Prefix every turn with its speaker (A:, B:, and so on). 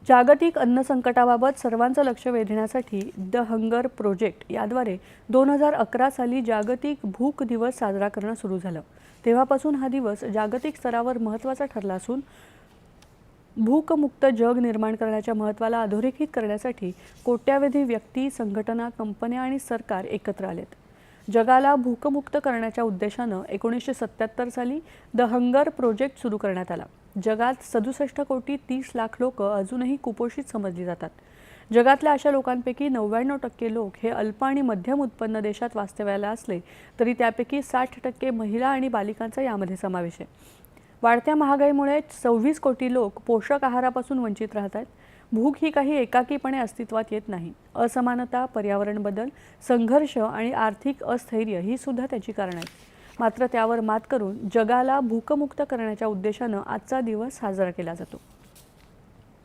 A: जागतिक अन्न संकटाबाबत सर्वांचं लक्ष वेधण्यासाठी द हंगर प्रोजेक्ट याद्वारे 2011 साली जागतिक भूक दिवस साजरा करणं सुरू झालं। तेव्हापासून हा दिवस जागतिक स्तरावर महत्त्वाचा ठरला असून भूकमुक्त जग निर्माण करण्याच्या महत्त्वाला अधोरेखित करण्यासाठी कोट्यावधी व्यक्ती, संघटना, कंपन्या आणि सरकार एकत्र आलेत। जगाला भूकमुक्त करण्याच्या उद्देशानं 1977 साली द हंगर प्रोजेक्ट सुरू करण्यात आला। जगात 67 कोटी 30 लाख लोक अजूनही कुपोषित समजली जातात। जगातल्या अशा लोकांपैकी 99% लोक हे अल्प आणि मध्यम उत्पन्न देशात वास्तव्याला असले तरी त्यापैकी 60% महिला आणि बालिकांचा यामध्ये समावेश आहे। वाढत्या महागाईमुळे 26 कोटी लोक पोषक आहारापासून वंचित राहत आहेत। भूक ही काही एकाकीपणे अस्तित्वात येत नाही। असमानता, पर्यावरण बदल, संघर्ष आणि आर्थिक अस्थैर्य ही सुद्धा त्याची कारणं आहेत। मात्र त्यावर मात करून जगाला भूकमुक्त करण्याच्या उद्देशानं आजचा दिवस साजरा केला जातो।